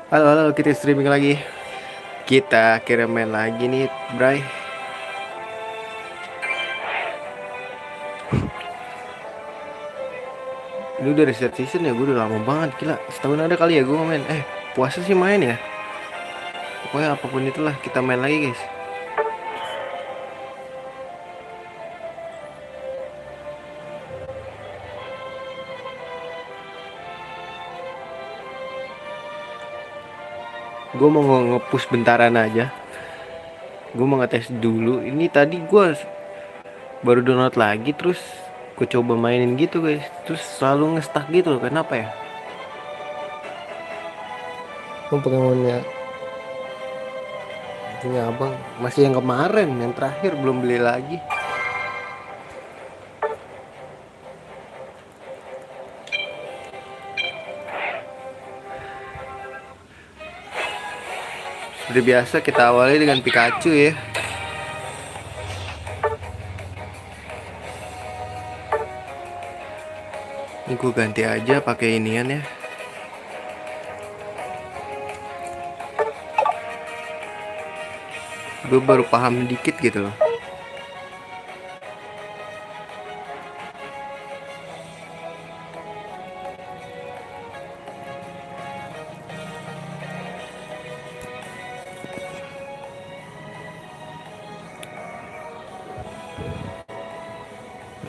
Halo, halo, kita streaming lagi. Kita akhirnya main lagi nih, Bray. Ini udah reset season ya, gue udah lama banget, gila. Setahun ada kali ya gue main. Puasa sih main ya. Pokoknya apapun itulah, kita main lagi, guys. Gue mau nge-push bentaran aja. Gue mau ngetes dulu. Ini tadi gue baru download lagi, terus gue coba mainin gitu, guys. Terus selalu nge-stuck gitu loh, kenapa ya? Pokemonnya punya abang masih yang kemarin, yang terakhir belum beli lagi. Seperti biasa kita awali dengan Pikachu ya. Ini gue ganti aja pakai inian ya. Gue baru paham dikit gitu loh.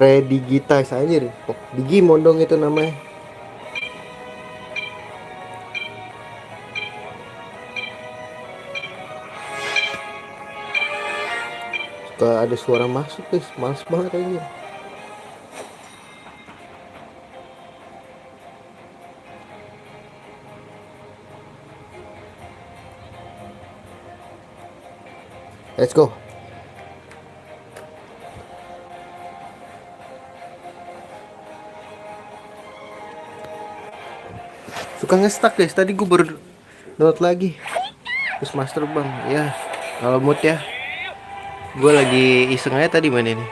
Redigitize anjir. Digimon dong itu namanya. Suka ada suara masuk guys, males banget anjir. Let's go. Suka nge-stuck guys, tadi gue baru download lagi. Terus master bang, ya kalau mood ya. Gue lagi iseng aja tadi main ini.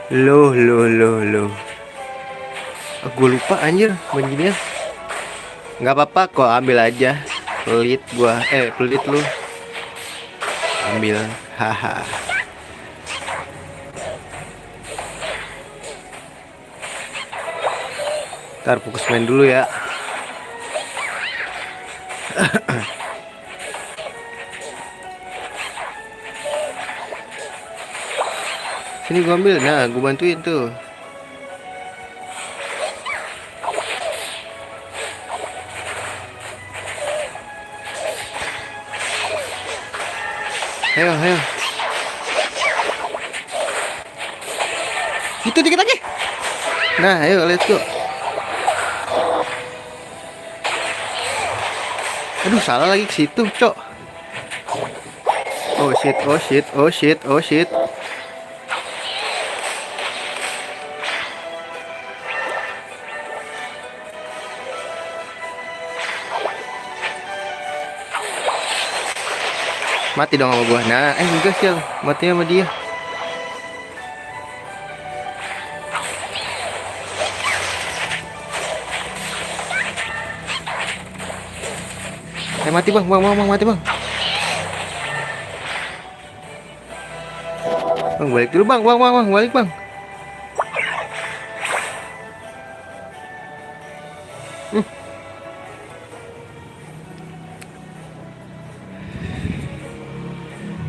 Loh. Gue lupa anjir main gini ya. Nggak apa-apa kok, ambil aja. Pelit gua, pelit lu. Ambil, haha. Ntar fokus main dulu ya. Sini gua ambil, nah gua bantuin tuh. Ayo. Itu dikit lagi. Nah, ayo let's go. Aduh, salah lagi ke situ, cok. Oh shit. Mati dong sama gua. Nah, enggak sih, mati sama dia. Mati bang, mati bang. Bang balik dulu bang, balik bang.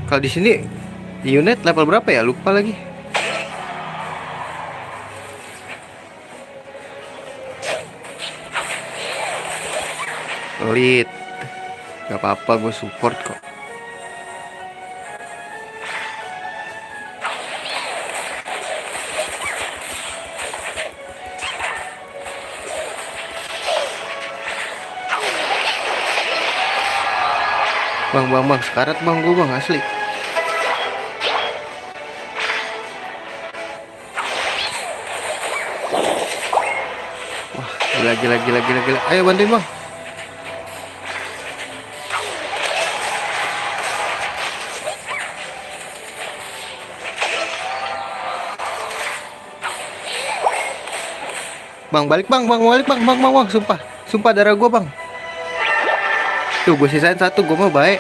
Kalau di sini unit level berapa ya? Lupa lagi. Elit. Gak apa-apa, gue support kok. Bang, sekarat bang, gue bang, asli. Wah, gila. Ayo bantuin bang. Bang, balik bang, sumpah darah gue bang. Tuh, gue sisain satu, gue mau baik.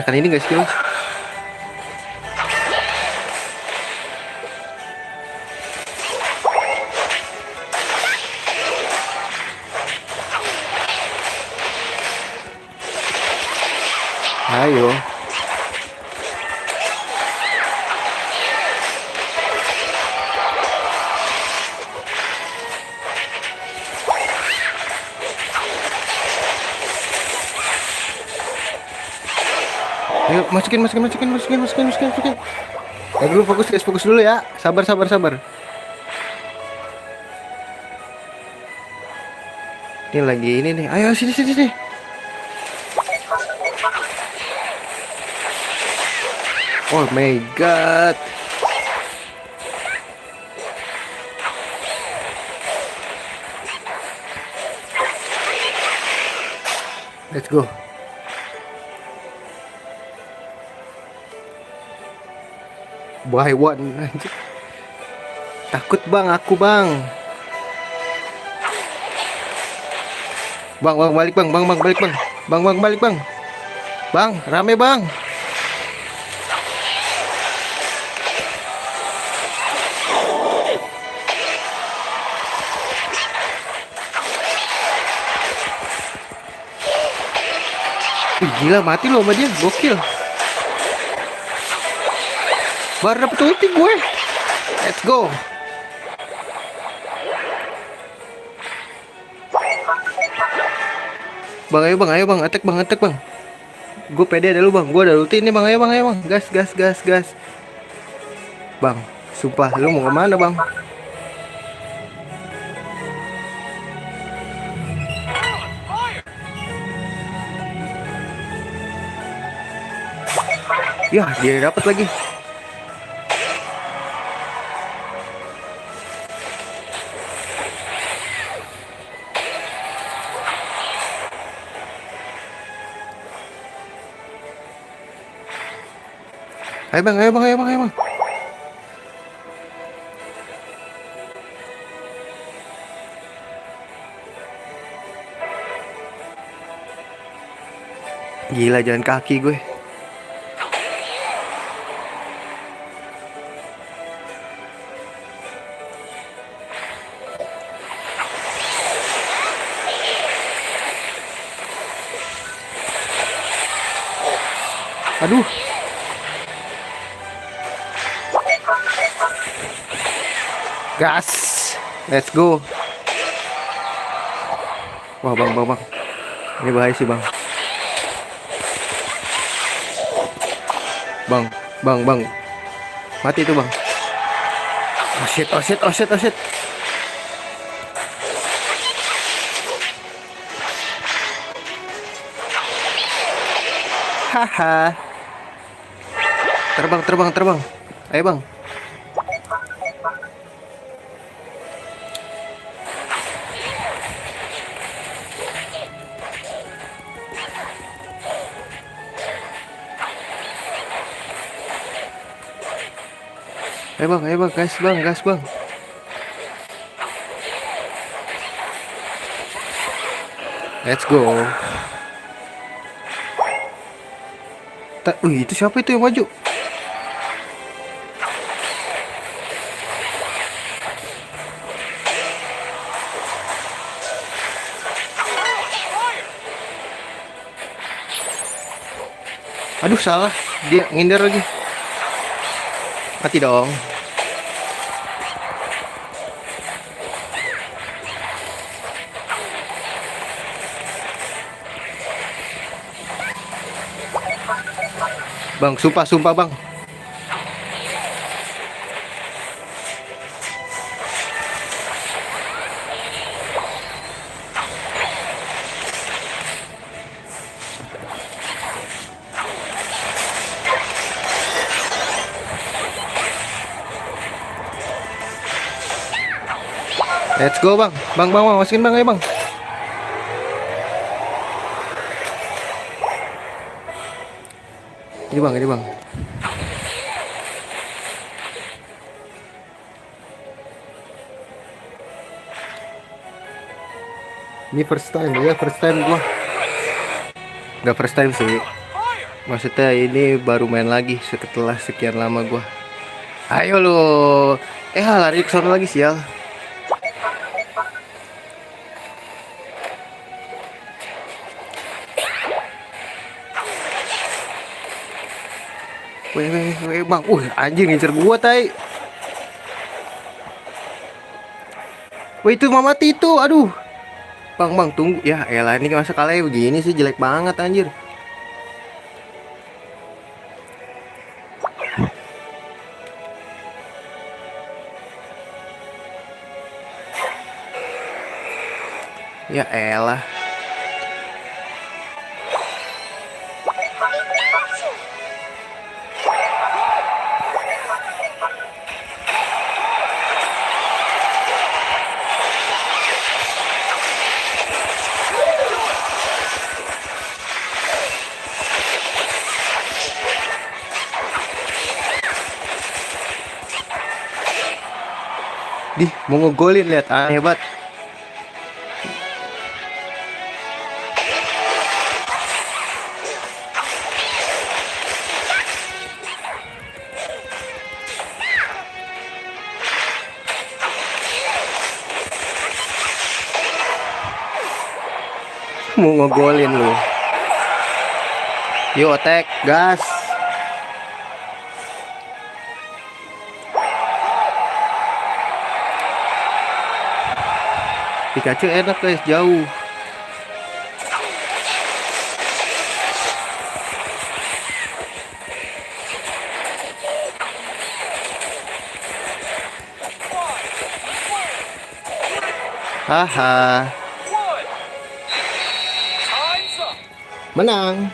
Kali ini gak skill. Ayo. Ayo, masukin. Dulu fokus dulu ya. Sabar. Ini lagi ini nih. Ayo sini. Oh my god. Let's go. Buy one. Takut bang, aku bang. Bang, balik bang. Balik bang. Bang, rame bang. Gila, mati loh sama dia, gokil. Baru dapet ulti gue. Let's go. Bang, ayo bang, attack bang. Gue pede ada lu bang, gue ada ulti ini bang, ayo bang. Gas. Bang, sumpah lu mau kemana bang? Ya, dia dapat lagi. Ayo bang. Gila, jalan kaki gue. Aduh. Gas. Let's go. Wah, bang. Ini bahaya sih, bang. Bang. Mati itu, bang. Oh shit. Haha. Terbang. Ayo bang. Ayo bang, gas bang. Let's go. Wih, itu siapa itu yang maju? Aduh, salah. Dia ngindar lagi. Mati dong. Bang, sumpah bang. Let's go bang. Bang, masukin bang, ayo bang. Ini bang. Ini first time gua. Gak first time sih. Maksudnya ini baru main lagi setelah sekian lama gua. Ayo lo. Lari ke sana lagi sial. Weh bang. Anjir ngincer gua tai. Weh itu mama mati itu. Aduh. Bang tunggu. Ya elah ini masa kalah begini sih, jelek banget anjir. Ya elah. Mau ngegolin, lihat hebat. Mau ngegolin lu. Yuk attack, gas. Pikachu enak guys, jauh. Haha. Menang.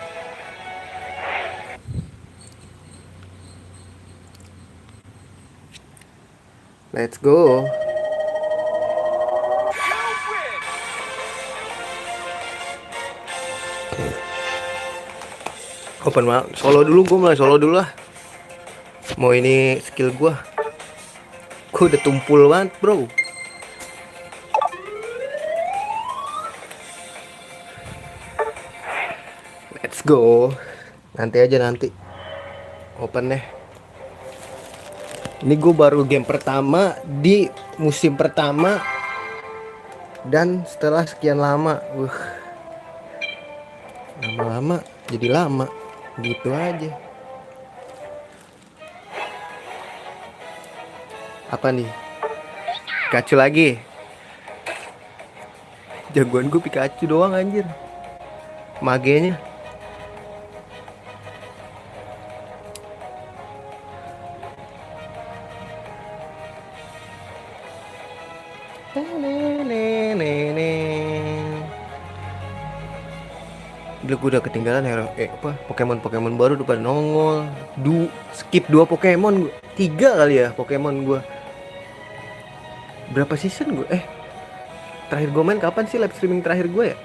Let's go. Open mal, solo dulu, gue mulai solo dulu lah. Mau ini skill gue udah tumpul banget bro. Let's go. Nanti open deh. Ini gue baru game pertama di musim pertama, dan setelah sekian lama, lama-lama jadi lama gitu aja. Apa nih? Pikachu lagi. Jagoan gue Pikachu doang anjir. Magenya. Gila, gue udah ketinggalan Pokemon baru udah pada nongol. Skip 2 Pokemon gue. 3 kali ya Pokemon gue. Berapa season gue? Terakhir gue main kapan sih live streaming terakhir gue ya?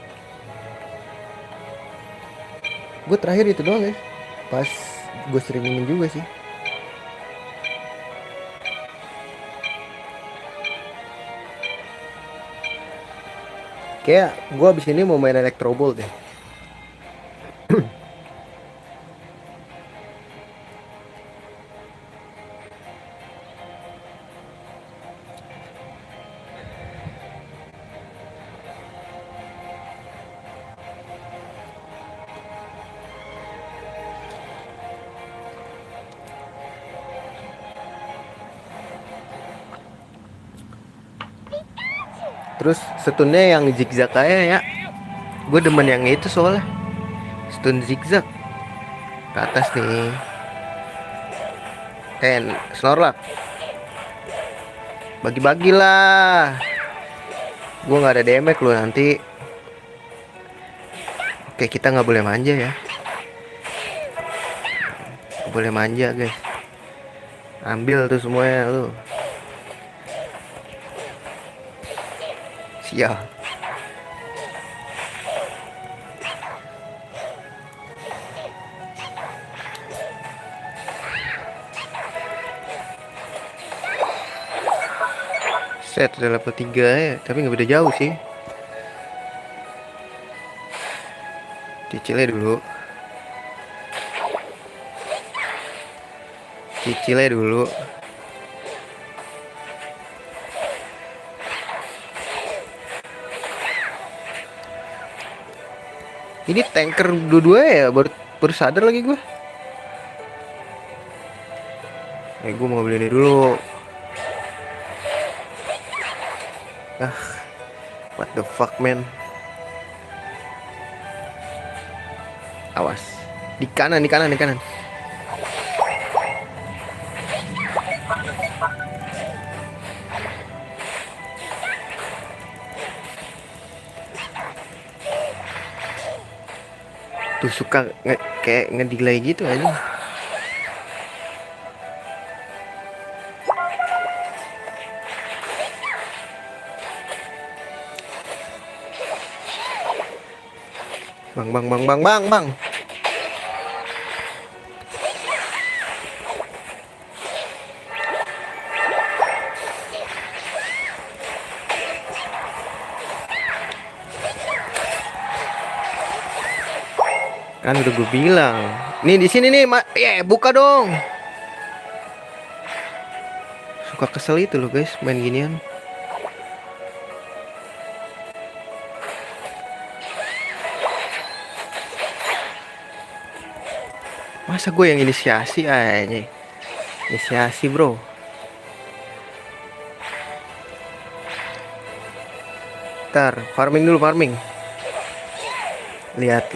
Gue terakhir itu doang guys. Pas gue streamingin juga sih. Kayak gue abis ini mau main Electroball deh. Terus stunnya yang zigzag kayak ya. Gue demen yang itu soalnya. Stun zigzag. Ke atas nih. Snorlax. Bagi-bagilah. Gue nggak ada damage loh nanti. Oke, kita nggak boleh manja ya. Gak boleh manja guys. Ambil tuh semuanya lu. Sial. Set udah level 3 ya, tapi nggak beda jauh sih. Cicilnya dulu. Cicilnya dulu. Ini tanker dua-dua ya, baru sadar lagi gue. Gue mau beli ini dulu. Ah, what the fuck man. Awas. Di kanan. Tuh suka kayak ngedelay gitu aja. Bang. Kan udah gue bilang. Nih di sini nih, buka dong. Suka kesel itu loh guys, main ginian. Masa gue yang inisiasi aja. Inisiasi bro. Ntar farming dulu. Lihat.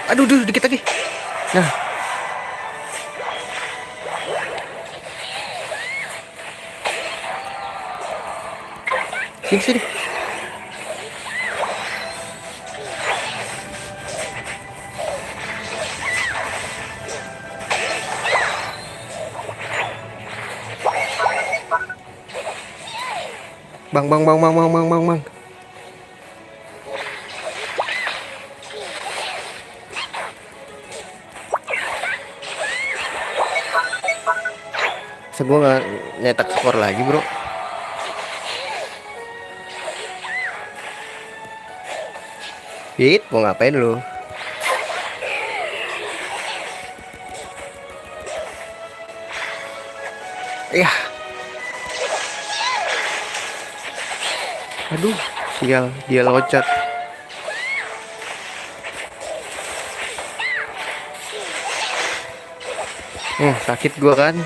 Aduh, dikit lagi. Nah. Sini. Bang. Gue nggak nyetak skor lagi bro. Mau ngapain lu? Ya. Aduh, sial, dia loncat. Sakit gua kan.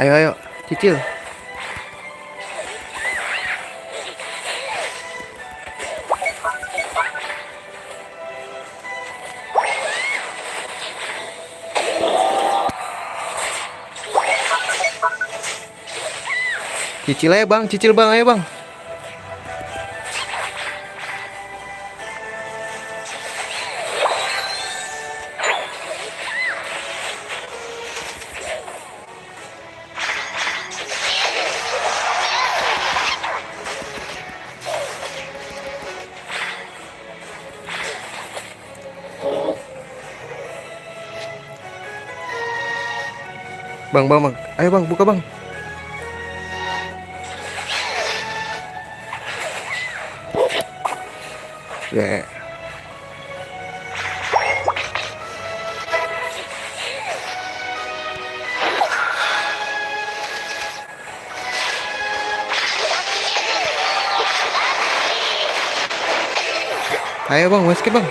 Ayo, cicil. Cicil aja bang, cicil bang, ayo bang. Bang, bang, bang, ayo bang, buka bang. Ya. Ayo bang, basket bang.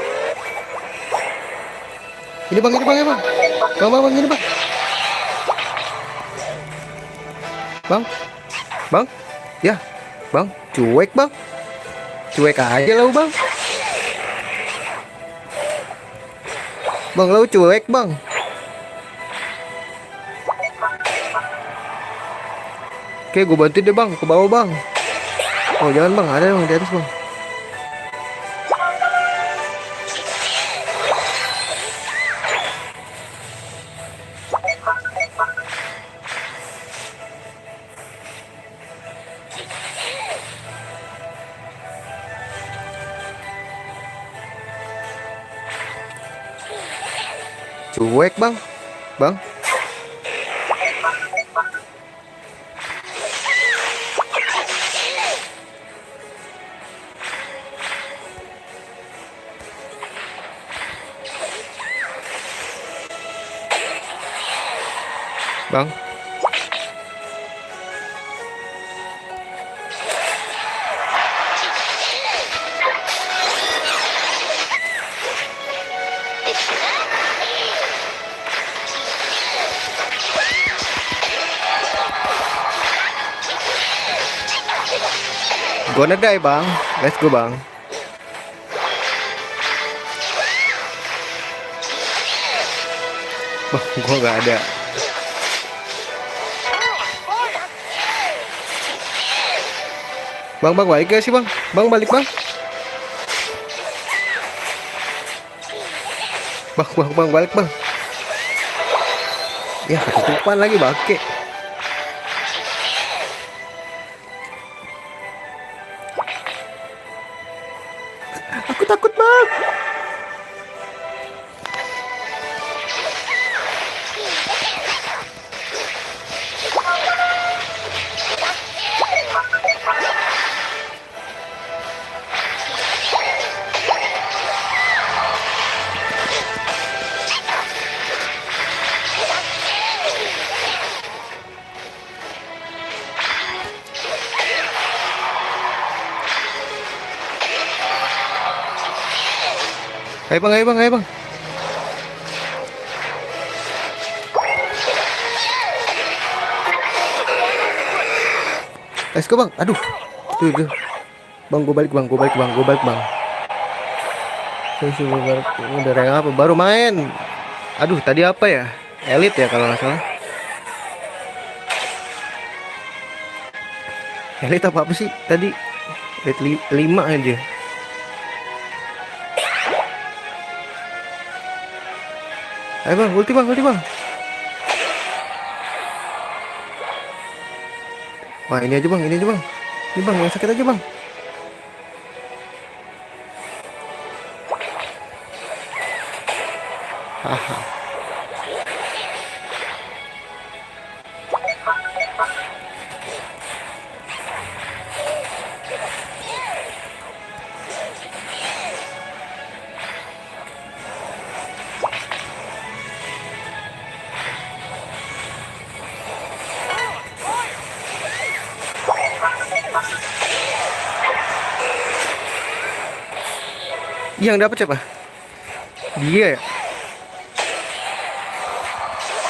Ini bang, ini bang, ya bang. Bang, bang, bang, ini bang. Bang, bang, ya, bang, cuek bang, cuek aja lo bang. Bang, lo cuek bang. Oke, gue bantuin deh bang, ke bawah bang. Oh jangan bang, ada bang di atas bang. Cuek bang, bang. Bang. Gonna die bang, let's go bang. Bang, gua nggak ada. Bang, bang balik gak sih bang? Bang balik bang. Bang balik bang. Ya ketutupan lagi bangke. Aku takut bang. Ayo bang, ayo bang, ayo bang. Let's go bang. Aduh, tuh. Bang, gue balik bang, gue balik bang, gue balik bang. Udah rank apa? Baru main. Aduh, tadi apa ya? Elite ya kalau nggak salah. Elite apa sih tadi? Elite 5 aja. Ayo bang, ulti bang, ulti bang. Wah ini aja bang, ini aja bang. Ini bang, yang sakit aja bang. Haha. Yang dapat siapa? Dia ya?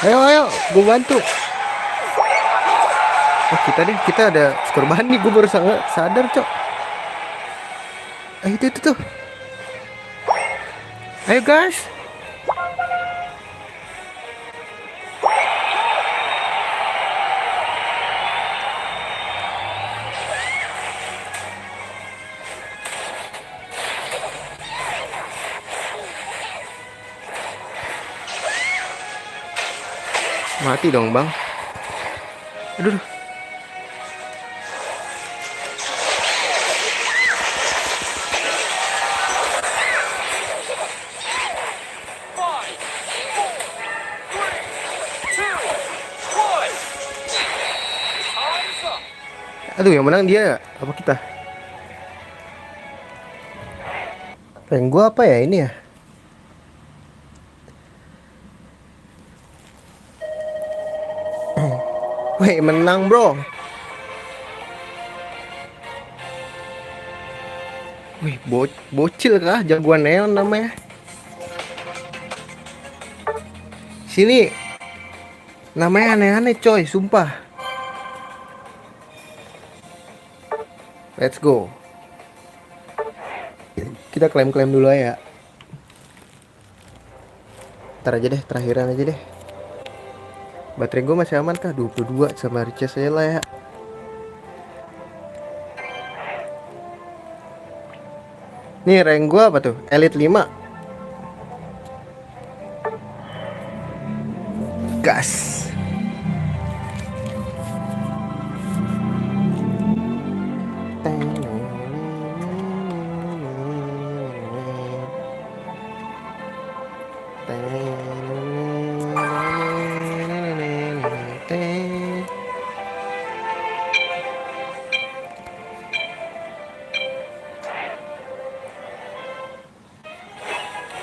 Ayo, gue bantu. Oh kita ada korban nih, gue baru sadar cok. Itu tuh. Ayo guys. Mati dong bang. Aduh. Aduh, yang menang dia apa kita? Rank gua apa ya ini ya? Wih, menang bro. Wih, bocil kah? Jagoan neon namanya. Sini namanya aneh-aneh coy, sumpah. Let's go. Kita klaim-klaim dulu ya. Ntar aja deh, terakhiran aja deh. Baterai gue masih aman kah? 22 sama recharge saya lah ya. Nih rank gue apa tuh? Elite 5. Gas.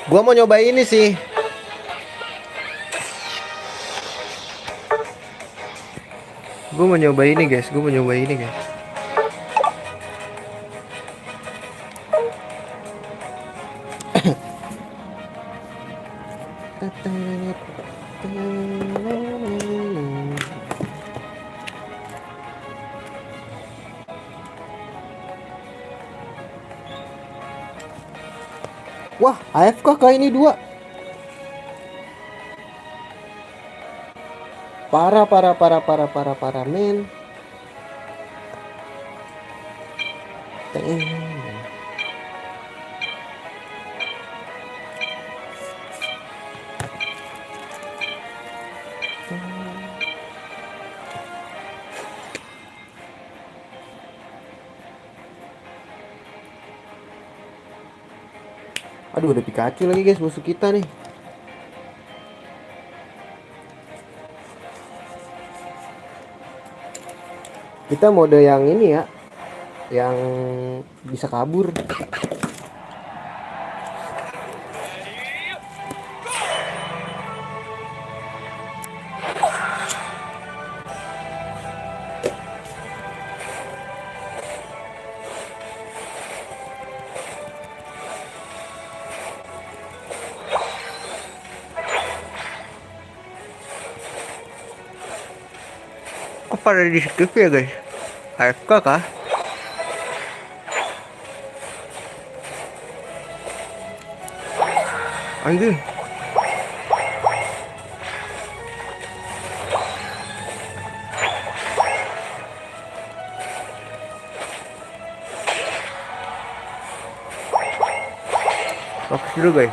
Gua mau nyoba ini sih. Gue mau nyoba ini guys. Wah, AFK kah ini 2? Parah men. Aduh, ada Pikachu lagi guys musuh kita nih. Kita mode yang ini ya, yang bisa kabur. Apa ada di situ ya guys? AFK kah? Anjir. Fokus dulu guys.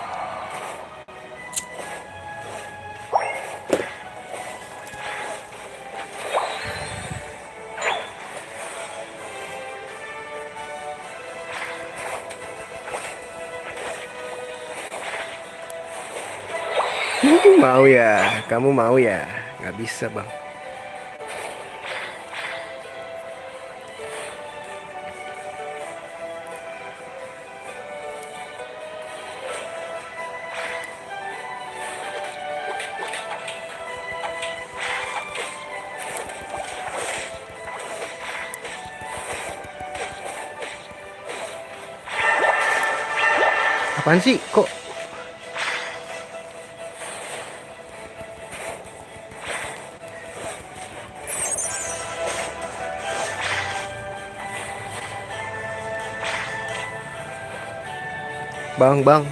Mau ya, kamu mau ya? Nggak bisa bang. Apaan sih? Kok bang?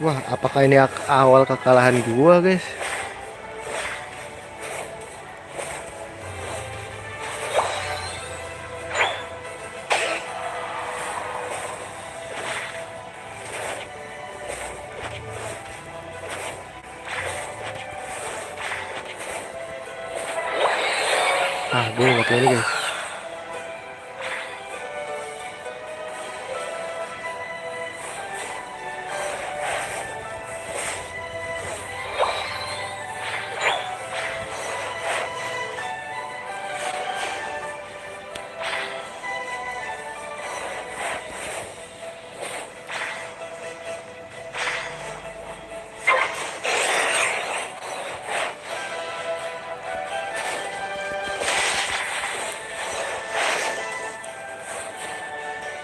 Wah, apakah ini awal kekalahan gua, guys? Ah, gua nggak pakai ini, guys.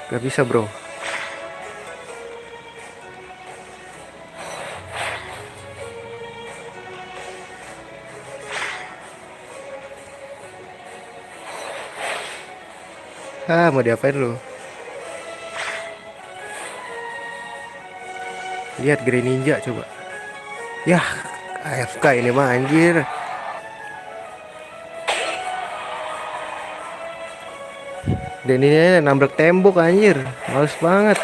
Gak bisa, bro. Ah, mau diapain lu? Lihat Grey Ninja coba. Yah, AFK ini mah anjir. Dan ini nabrak tembok anjir. Males banget.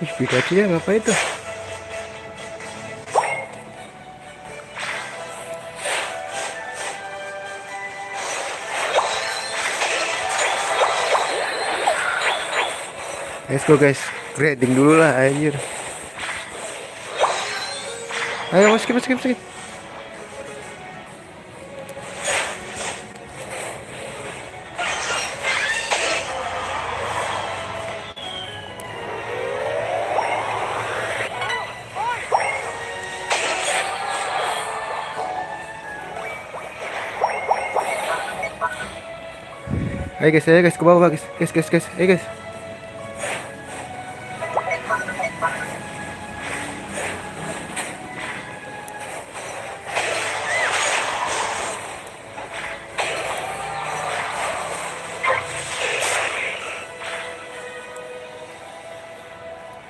Ih, Pikachu ya ngapain tuh? Let's go guys, grading dulu lah anjir. Ayo masukin. Ayo guys, ke bawah guys. Ayo guys.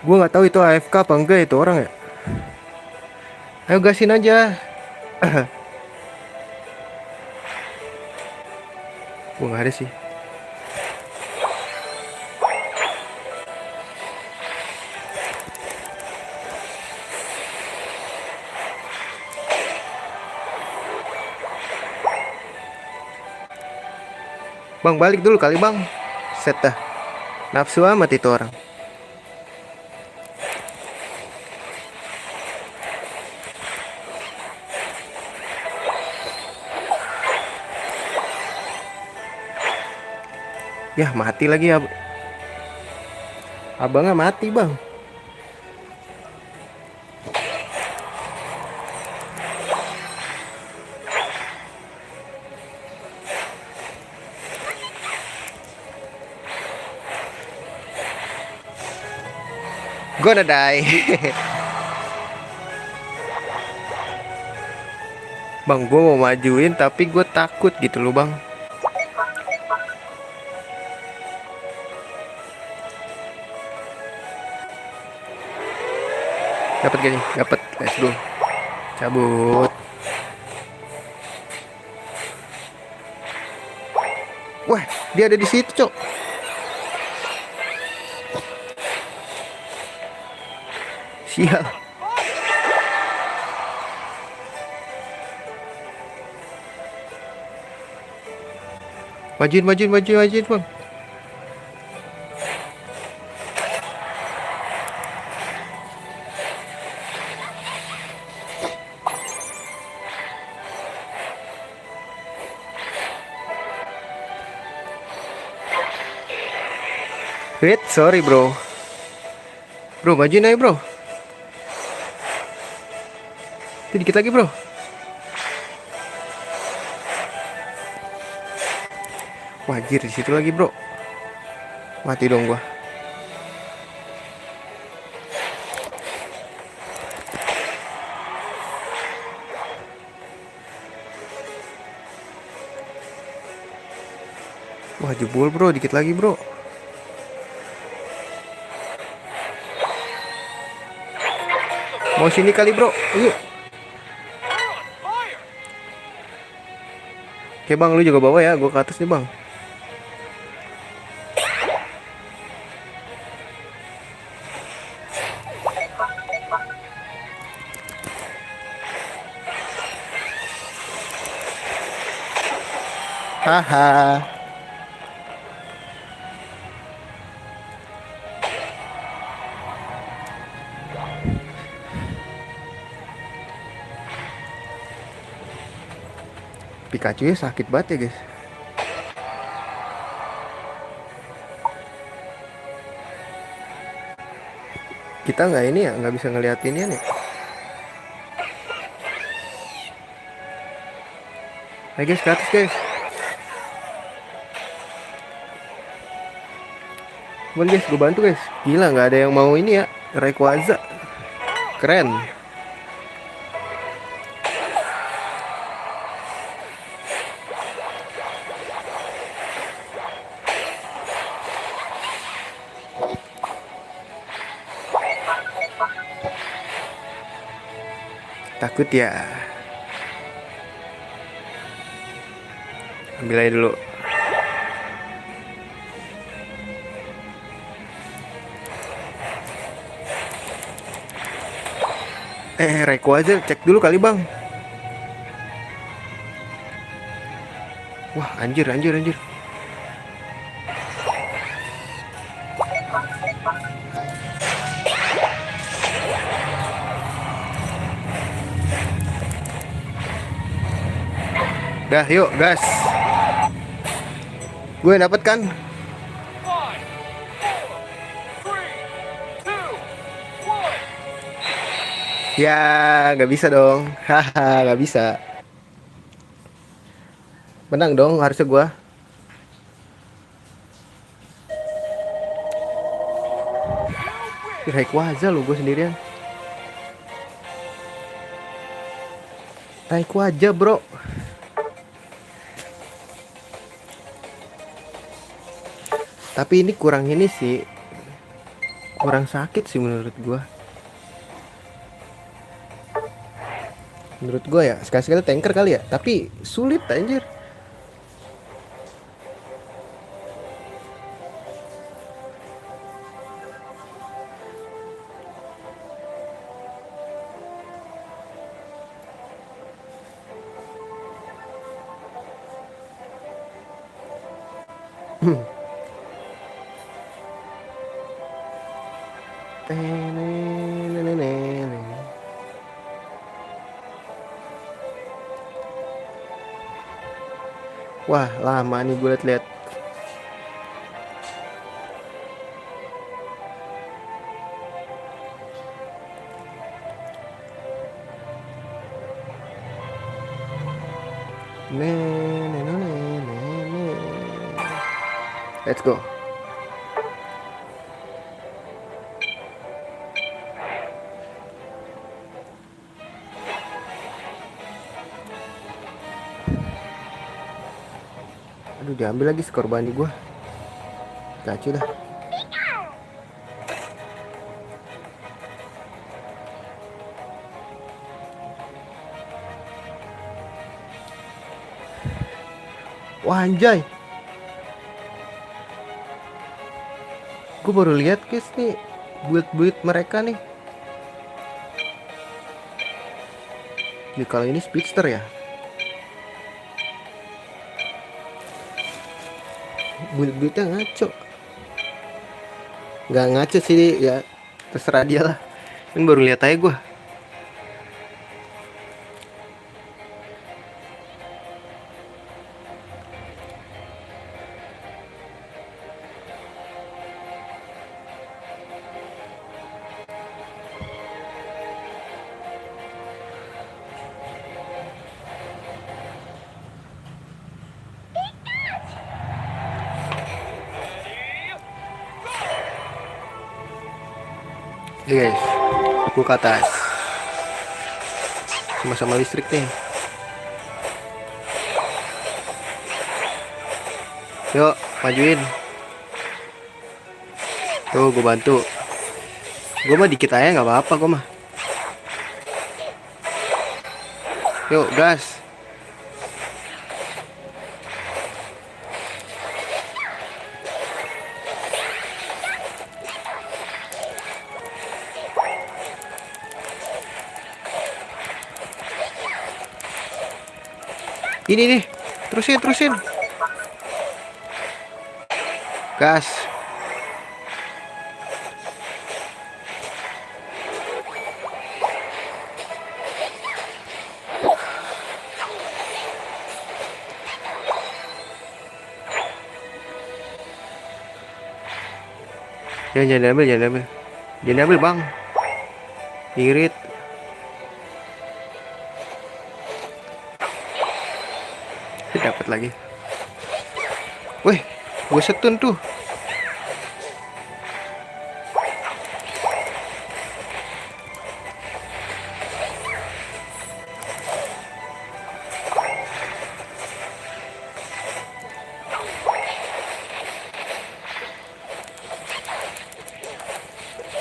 Gua nggak tahu itu AFK apa enggak itu orang ya. Ayo gasin aja. Gua nggak ada sih. Bang, balik dulu kali bang. Set dah. Nafsu amat itu orang. Yah, mati lagi ya. Abangnya mati bang. Gonna die. Bang, gue mau majuin tapi gue takut gitu loh bang. Dapat gak nih? Dapat. Let's go. Cabut. Wah, dia ada di situ, Cok. Sial. Majuin, Bang. Wait, sorry bro. Bro, majuin aja bro. Itu dikit lagi bro. Wajir di situ lagi bro. Mati dong gua. Wah jebol bro, dikit lagi bro. Mau sini kali bro, yuk. Oke bang, lu juga bawa ya, gua ke atas nih bang. Haha. Pikachu ya sakit banget ya guys. Kita nggak ini ya, nggak bisa ngeliatinnya nih. Ayo guys, ke atas guys. Cuman guys, gue bantu guys. Gila, nggak ada yang mau ini ya, Rayquaza. Keren. Takut ya. Ambil aja dulu. Rayquaza cek dulu kali bang. Wah anjir. Dah yuk gas. Gue dapet kan. Ya nggak bisa dong. Haha nggak bisa. Menang dong harusnya gue. Rayquaza lo gue sendirian. Rayquaza bro. Tapi ini kurang ini sih. Kurang sakit sih menurut gue. Menurut gue ya, sekali-sekali tanker kali ya. Tapi sulit anjir. Wah lama nih gue liat-liat. Let's go. Aduh diambil lagi skor bandi gue. Kacau dah. Wah anjay. Gue baru lihat guys nih build mereka nih. Jadi kalau ini speedster ya. Build-buildnya ngaco. Nggak ngaco sih ya, terserah dia lah. Ini baru lihat aja gue. Ya guys, aku ke atas. Sama-sama listrik nih. Yuk, majuin. Tuh, gue bantu. Gue mah dikit aja nggak apa-apa gue mah. Yuk, gas. Ini nih, terusin, terusin. Gas. Jangan diambil, jangan diambil. Jangan diambil bang. Irit. Dapat lagi. Weh, gue setun tuh.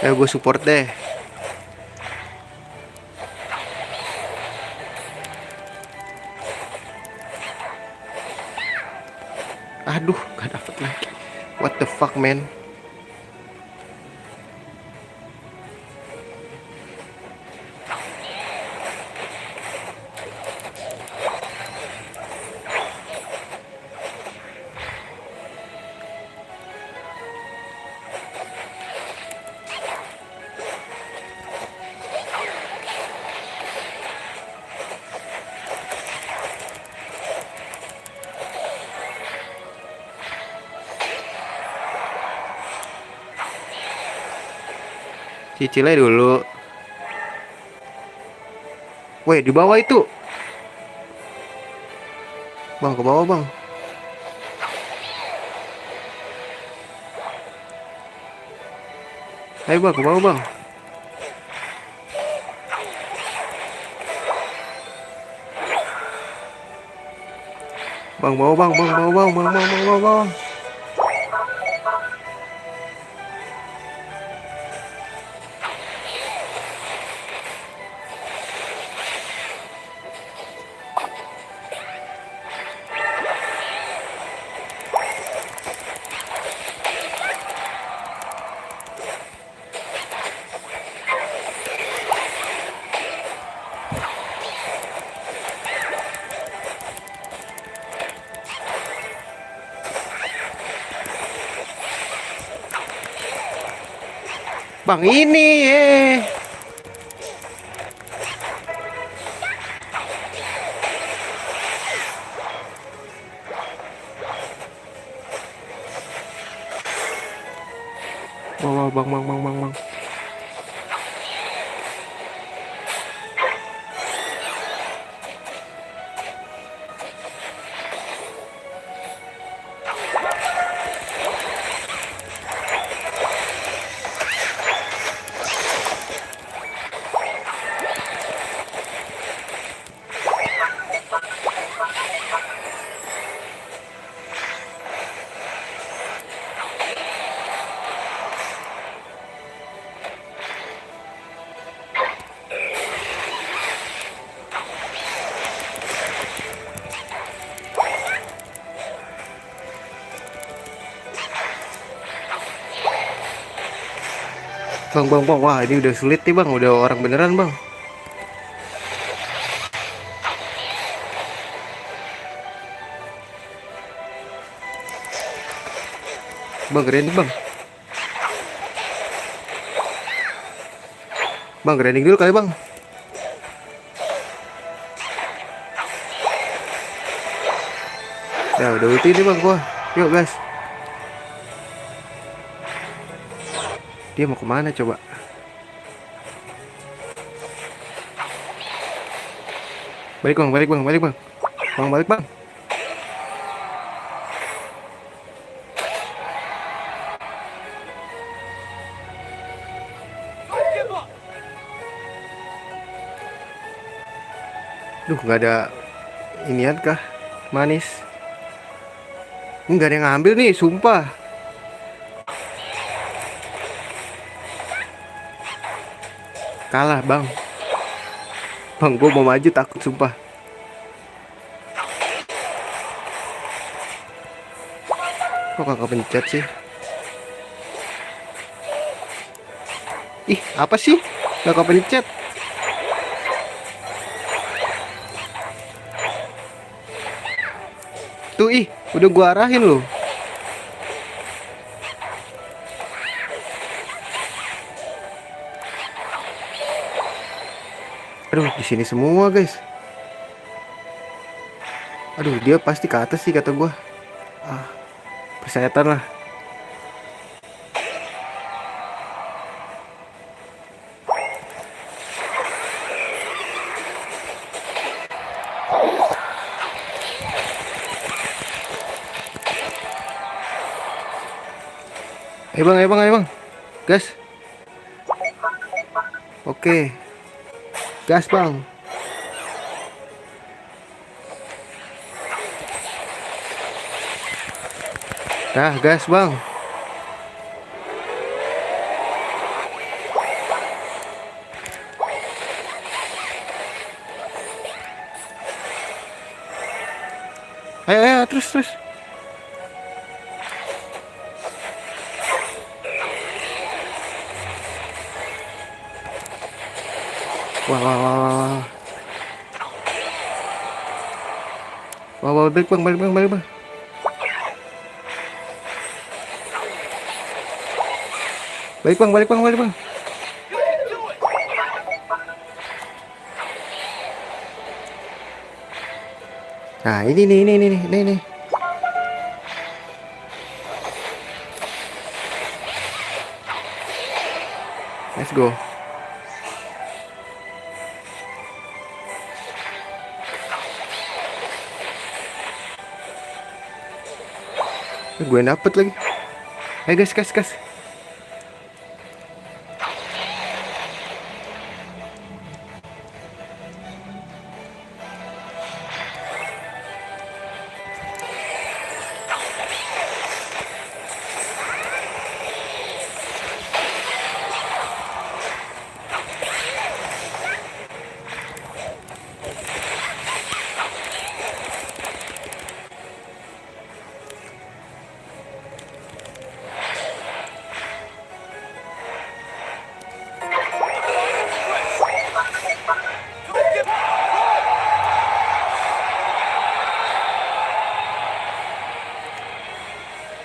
Gue support deh. Aduh, gak dapet lagi. What the fuck, man? Cicilnya dulu. Weh, di bawah itu. Bang, ke bawah, bang. Ayo, bang, ke bawah, bang. Bang, bawah, bang, bang, bawah, bang, bang, bang, bang, bang, bang. Bang, ini, bawah, bang, bang, bang, bang, bang. Bang, bang, bang, wah ini udah sulit nih bang, udah orang beneran bang. Bang, grinding bang. Bang, grinding dulu kali bang. Ya udah ulti nih bang gua. Yuk guys. Dia mau kemana coba? Balik bang, balik bang, balik bang. Bang, balik bang. Duh, nggak ada inian kah? Manis. Nggak ada yang ngambil nih, sumpah. Kalah, Bang. Bang, gue mau maju takut, sumpah. Kok kakak pencet sih? Ih, apa sih? Kakak pencet. Tuh, ih, udah gua arahin loh. Aduh, di sini semua, guys. Aduh, dia pasti ke atas sih kata gua. Ah, persetan lah. Ayo bang, ayo bang, ayo bang. Gas. Oke. Gas bang. Nah, gas bang. Ayo, ayo, terus, terus. Wah, wah, wah, wah. Wah, wah, balik bang, balik bang, balik bang. Balik bang, balik bang, balik bang. Nah, ini. Let's go. Gue dapet lagi. Ayo gas, gas, gas.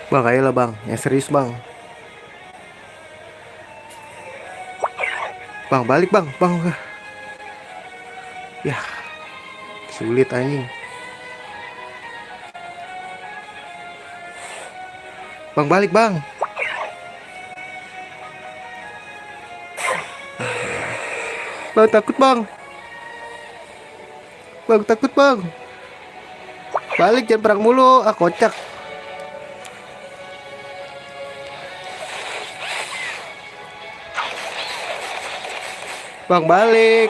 Bang, ayolah bang, yang serius bang. Bang, balik bang, bang. Ya, sulit anjing. Bang, balik bang. Bang, takut bang. Bang, takut bang. Balik, jangan perang mulu. Ah, kocak. Bang, balik.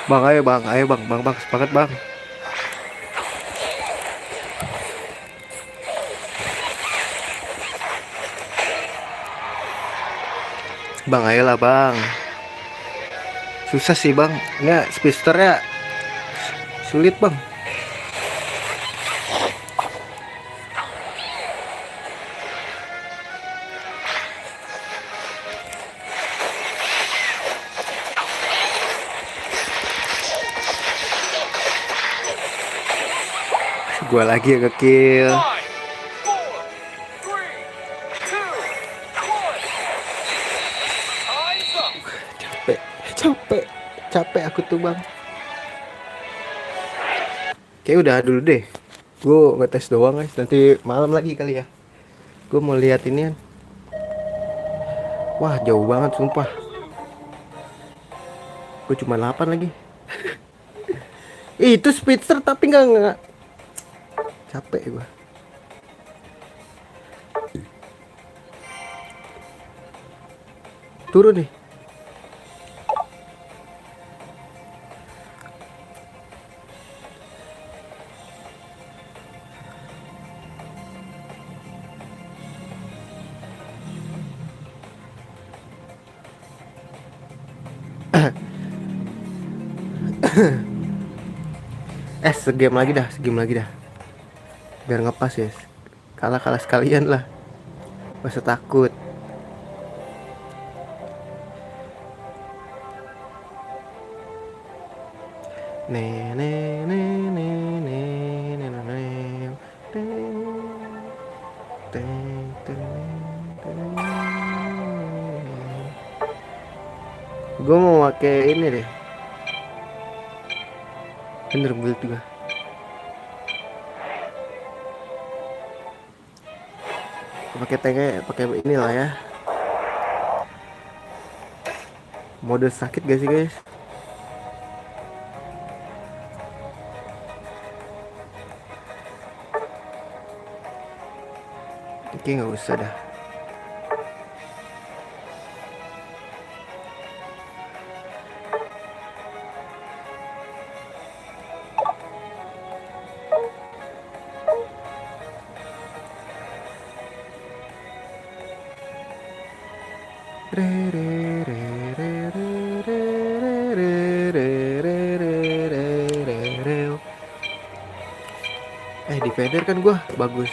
Bang, ayo bang, bang, semangat bang. Bang, ayolah bang. Susah sih bang, ini speedsternya sulit bang. Gua lagi yang nge-kill. Capek, capek aku tuh bang. Kayak udah dulu deh. Gue ngetes doang guys. Nanti malam lagi kali ya. Gue mau lihat ini. Wah jauh banget sumpah. Gue cuma 8 lagi. Itu speedster tapi nggak. Capek gue. Turun nih. Segame lagi dah, segame lagi dah. Biar ngepas ya. Kalah-kalah sekalian lah. Masa takut. Ne ne ne ne ne ne ne ne. Gue mau pakai ini deh. Bener build juga. Pakai tank, pakai inilah ya. Mode sakit gak sih guys? Oke nggak usah dah. Defender kan gua bagus.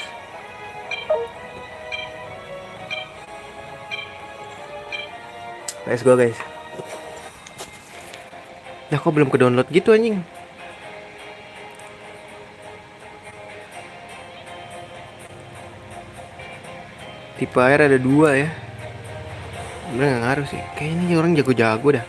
Let's go guys. Ya kok belum ke download gitu anjing. Tipe air ada 2 ya. Bener gak ngaruh sih. Kayaknya ini orang jago-jago dah.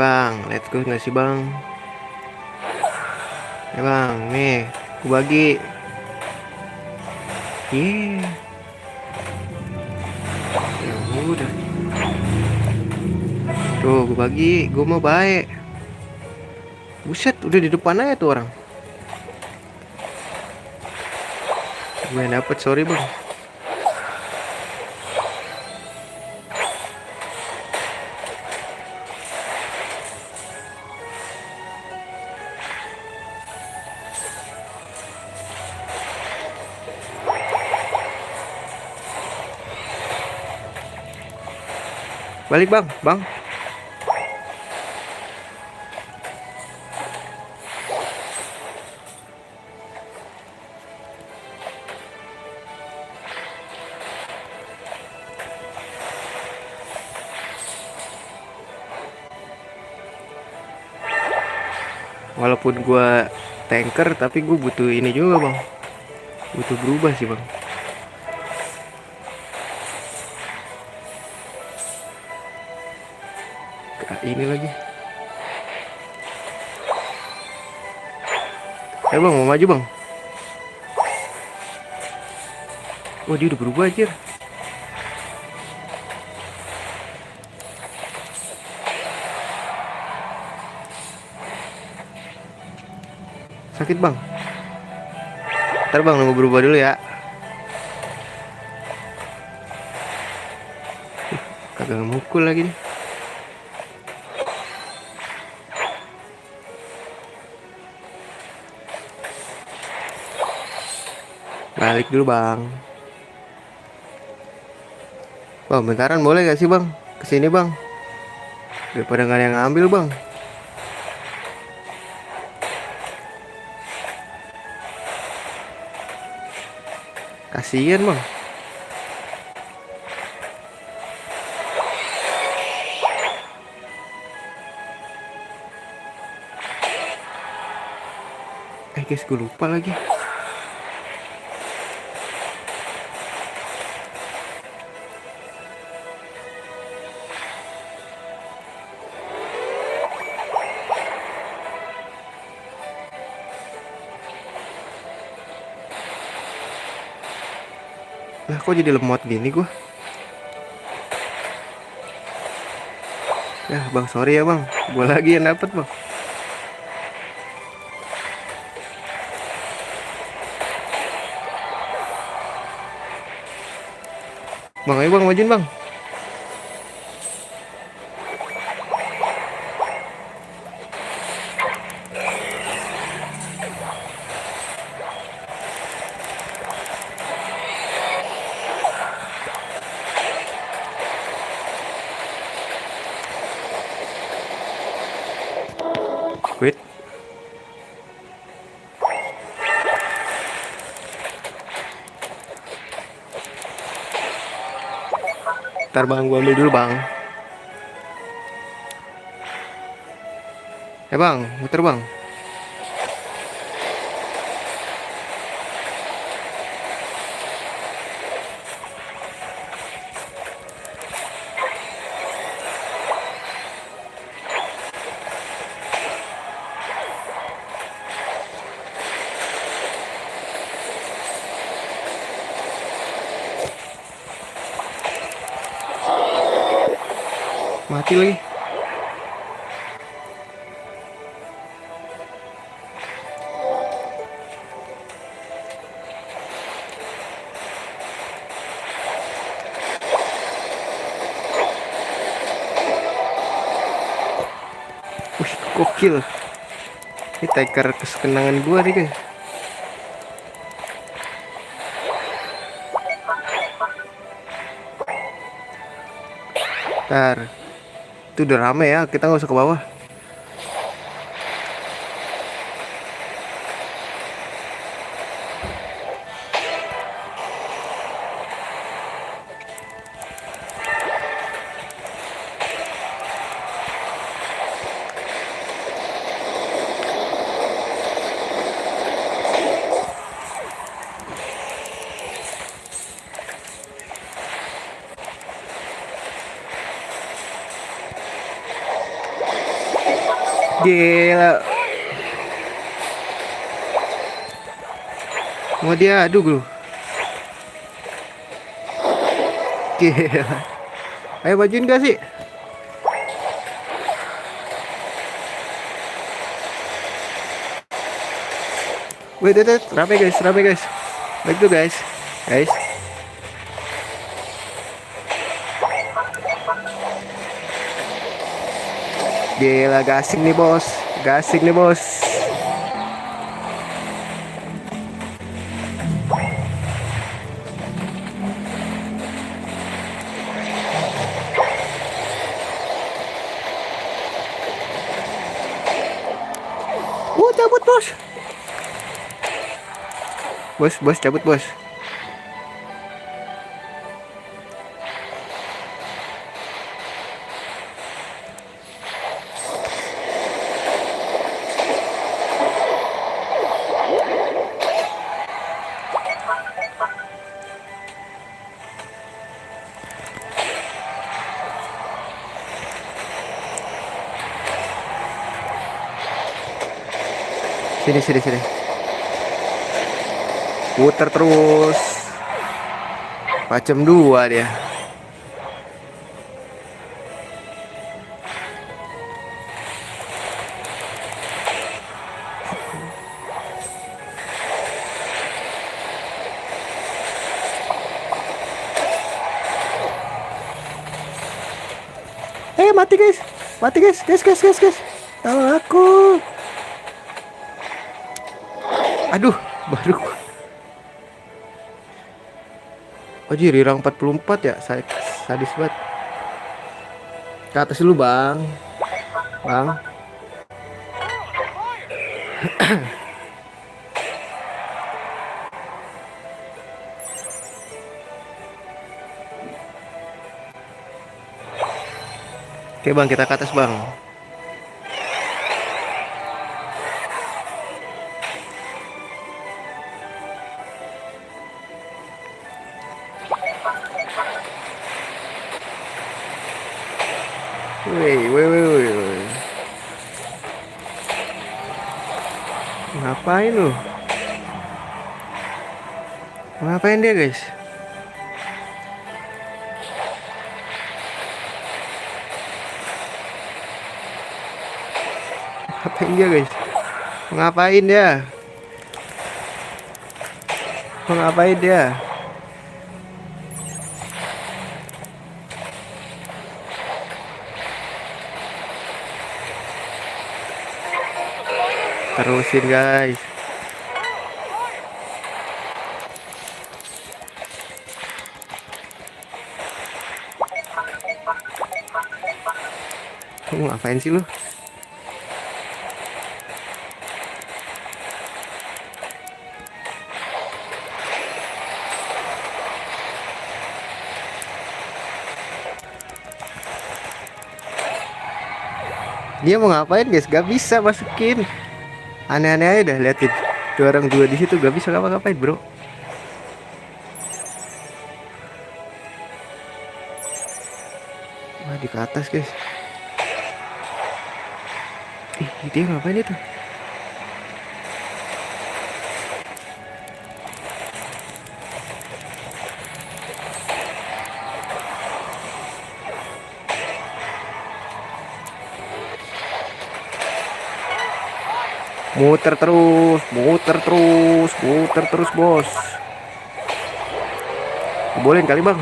Bang, let's go gak sih bang? Bang, nih, aku bagi. Yeah. Ya udah. Tuh, gue bagi, gue mau baik. Buset, udah di depan aja tuh orang. Gue yang dapet, sorry bang. Balik bang, bang. Walaupun gua tanker tapi gue butuh ini juga bang. Butuh berubah sih bang. Ini lagi. Bang, mau maju bang. Oh dia udah berubah aja. Sakit bang. Ntar bang nunggu berubah dulu ya. Kagak mukul lagi nih. Balik dulu bang. Bang bentaran boleh gak sih bang? Kesini bang. Daripada gak ada yang ngambil bang. Kasian bang. guys, gue lupa lagi. Lah kok jadi lemot gini gua? Ya bang, sorry ya bang, gua lagi yang dapet bang. Bang, ayo bang, majuin bang. Wait. Ntar bang, gua ambil dulu bang. Bang, muter bang. Mati lagi. Wih, gokil. Ini tiker kesenangan gua nih guys. Ntar itu udah rame ya, kita nggak usah ke bawah. Gila. Mau dia adu bro. Gila. Ayo majuin gak sih? Wait, rame guys, rame guys. Baik tuh guys. Guys. Gila, gasing nih bos. Gasing nih bos. Cabut bos. Bos cabut bos. Sini. Puter terus. Macam dua dia. Mati guys. Guys. Tolong aku. Aduh, baru. Anjir, rirang 44 ya, sadis banget. Ke atas dulu, Bang. Bang. Oke, Bang, kita ke atas, Bang. Woi, woi, woi, woi, woi. Ngapain lu? Ngapain dia guys? Ngapain dia guys? Ngapain dia? Ngapain dia? Terusin guys. Ngapain sih lu? Dia mau ngapain guys? Gak bisa masukin. Aneh-aneh aja dah, liatin. Dua orang dua di situ gak bisa ngapa-ngapain bro. Wah di ke atas guys. Ih dia ngapain itu? Muter terus, muter terus, muter terus bos. Bolehin kali bang.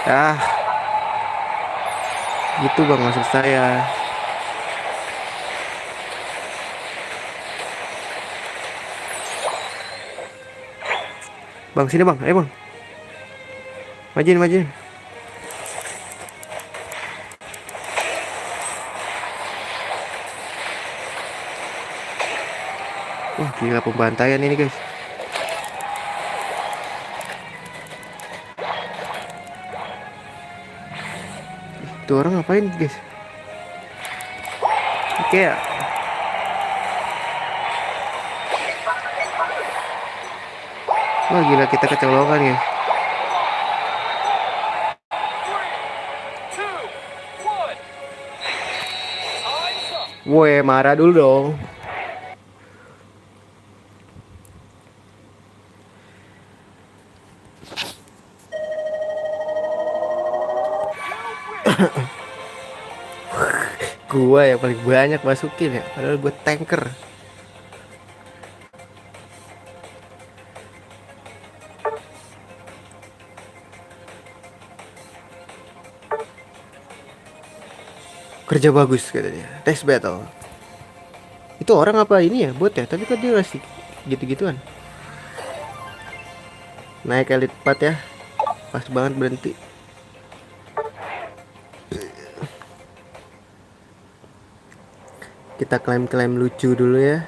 Ah, gitu bang maksud saya. Bang sini bang, ayo bang. Majin, majin. Wah gila pembantaian ini guys. Itu orang ngapain guys? Oke ya. Wah gila kita kecolongan ya. Woi marah dulu dong. Gua yang paling banyak masukin ya, padahal gue tanker. Kerja bagus katanya. Test battle. Itu orang apa ini ya? Bot ya? Tapi kok dia masih gitu-gituan. Naik elite 4 ya. Pas banget berhenti. Kita klaim-klaim lucu dulu ya.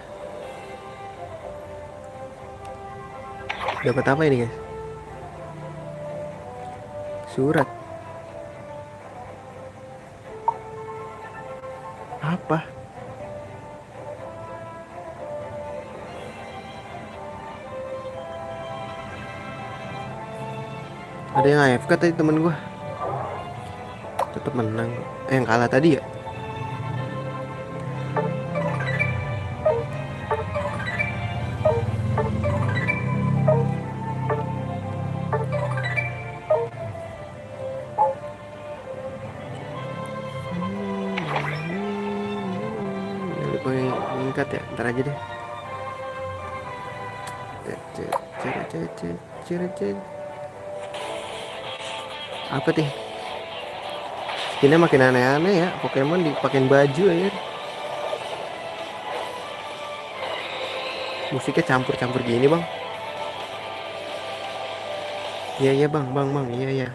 Dapat apa ini guys? Surat. Apa? Ada yang AFK tadi temen gua. Tetap menang. Yang kalah tadi ya. Meningkat ya, ntar aja deh. Apa sih? Skinnya makin aneh-aneh ya. Pokemon dipakein baju aja. Musiknya campur-campur gini bang. Iya iya bang, bang, iya iya.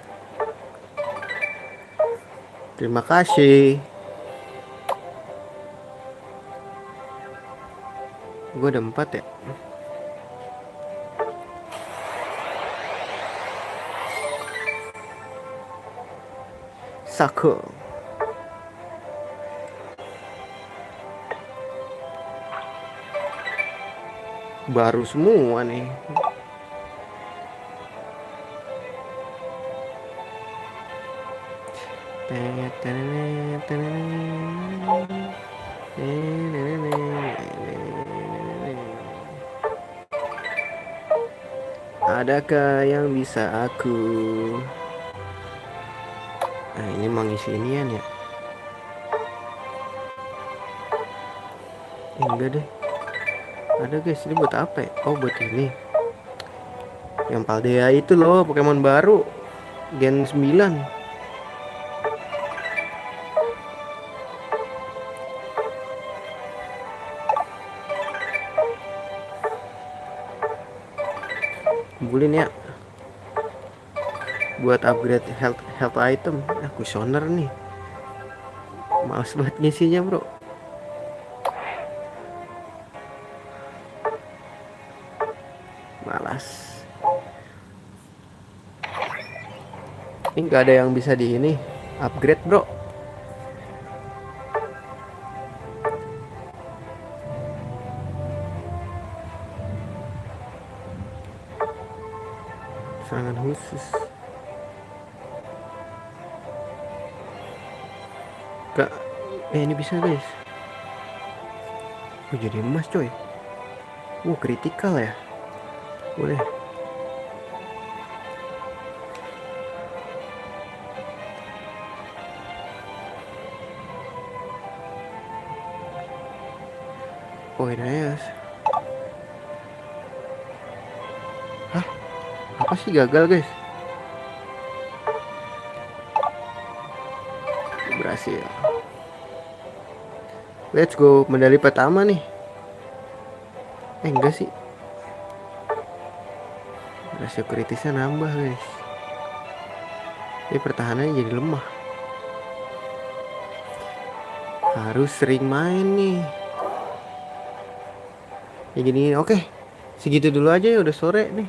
Terima kasih. Gue ada 4 ya. Sako. Baru semua nih. Adakah yang bisa aku? Nah, ini mau ngisi inian ya? Enggak deh. Ada guys, ini buat apa ya? Oh, buat ini. Yang Paldea itu loh, Pokemon baru Gen 9. Kumpulin ya buat upgrade health item. Kusioner nih. Males banget ngisinya, bro. Malas. Ini nggak ada yang bisa di ini upgrade, bro. Serangan khusus. Gak. Ini bisa guys. Oh, jadi emas coy. Kritikal ya. Boleh. Poin aja. Hah? Apa sih gagal guys? Berhasil. Let's go, medali pertama nih. Enggak sih. Rasio kritisnya nambah guys. Ini pertahanannya jadi lemah. Harus sering main nih. Ya gini, oke. Segitu dulu aja ya, udah sore nih.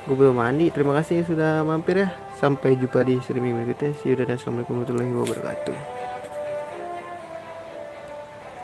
Gue belum mandi. Terima kasih sudah mampir ya. Sampai jumpa di streaming berikutnya. See you dan assalamualaikum warahmatullahi wabarakatuh.